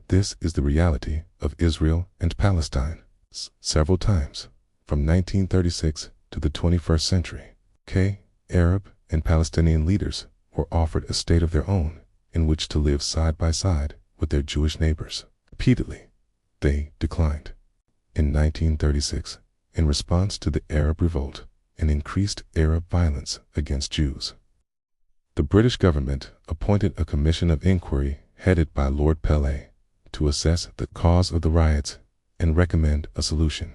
This is the reality of Israel and Palestine. Several times, from 1936 to the 21st century, Arab and Palestinian leaders were offered a state of their own in which to live side by side with their Jewish neighbors. Repeatedly, they declined. In 1936, in response to the Arab revolt and increased Arab violence against Jews, the British government appointed a commission of inquiry headed by Lord Pelé to assess the cause of the riots and recommend a solution.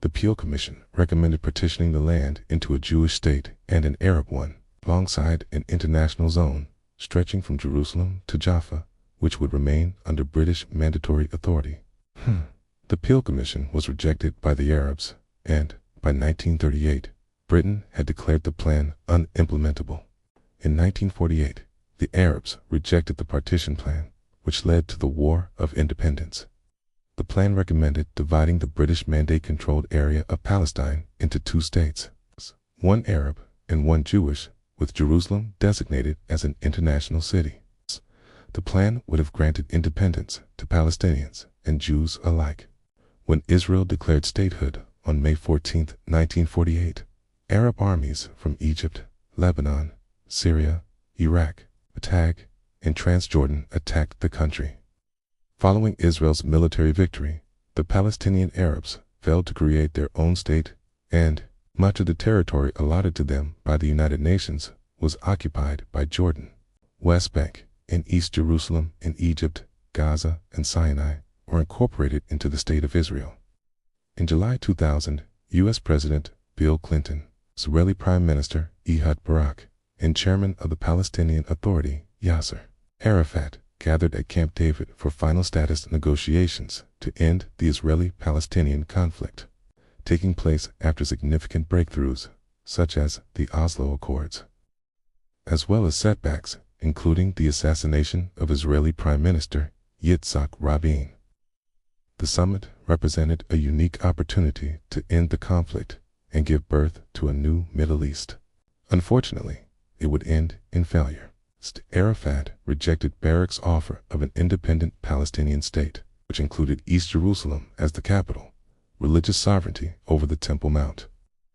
The Peel Commission recommended partitioning the land into a Jewish state and an Arab one, alongside an international zone stretching from Jerusalem to Jaffa, which would remain under British mandatory authority. The Peel Commission was rejected by the Arabs, and by 1938, Britain had declared the plan unimplementable. In 1948, the Arabs rejected the partition plan, which led to the War of Independence. The plan recommended dividing the British Mandate-controlled area of Palestine into two states, one Arab and one Jewish, with Jerusalem designated as an international city. The plan would have granted independence to Palestinians and Jews alike. When Israel declared statehood on May 14, 1948, Arab armies from Egypt, Lebanon, Syria, Iraq, and Transjordan attacked the country. Following Israel's military victory, the Palestinian Arabs failed to create their own state, and much of the territory allotted to them by the United Nations was occupied by Jordan, West Bank, and East Jerusalem in Egypt, Gaza, and Sinai were incorporated into the State of Israel. In July 2000, U.S. President Bill Clinton, Israeli Prime Minister Ehud Barak, and Chairman of the Palestinian Authority, Yasser Arafat, gathered at Camp David for final status negotiations to end the Israeli-Palestinian conflict, taking place after significant breakthroughs, such as the Oslo Accords, as well as setbacks, including the assassination of Israeli Prime Minister Yitzhak Rabin. The summit represented a unique opportunity to end the conflict and give birth to a new Middle East. Unfortunately, it would end in failure. Arafat rejected Barak's offer of an independent Palestinian state, which included East Jerusalem as the capital, religious sovereignty over the Temple Mount,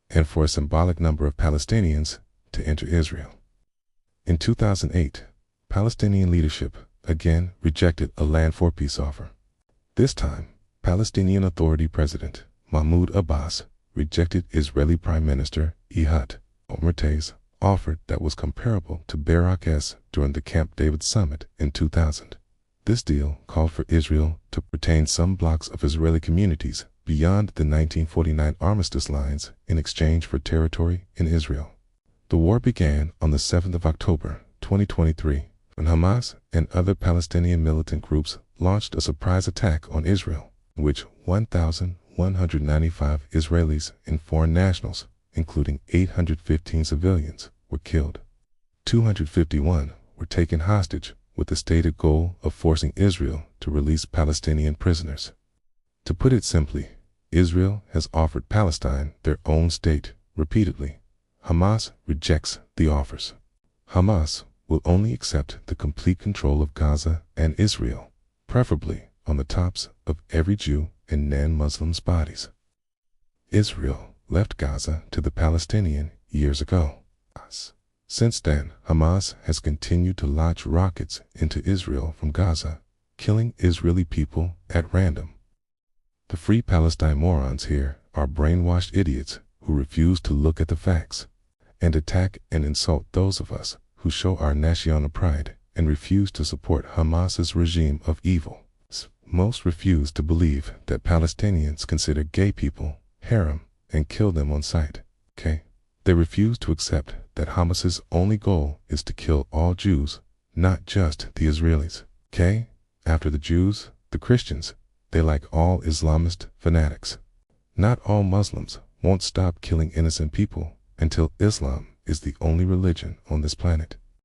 and for a symbolic number of Palestinians to enter Israel. In 2008, Palestinian leadership again rejected a land for peace offer. This time, Palestinian Authority President Mahmoud Abbas rejected Israeli Prime Minister Ehud Olmert's offer that was comparable to Barak's during the Camp David summit in 2000. This deal called for Israel to retain some blocks of Israeli communities beyond the 1949 armistice lines in exchange for territory in Israel. The war began on the 7th of October, 2023, when Hamas and other Palestinian militant groups launched a surprise attack on Israel, in which 1,195 Israelis and foreign nationals, including 815 civilians, were killed. 251 were taken hostage with the stated goal of forcing Israel to release Palestinian prisoners. To put it simply, Israel has offered Palestine their own state repeatedly. Hamas rejects the offers. Hamas will only accept the complete control of Gaza and Israel, preferably on the tops of every Jew and non-Muslim's bodies. Israel left Gaza to the Palestinian years ago. Since then, Hamas has continued to launch rockets into Israel from Gaza, killing Israeli people at random. The Free Palestine morons here are brainwashed idiots who refuse to look at the facts and attack and insult those of us who show our national pride and refuse to support Hamas's regime of evil. Most refuse to believe that Palestinians consider gay people harem and kill them on sight. They refuse to accept that Hamas's only goal is to kill all Jews, not just the Israelis. After the Jews, the Christians, they like all Islamist fanatics. Not all Muslims won't stop killing innocent people until Islam is the only religion on this planet.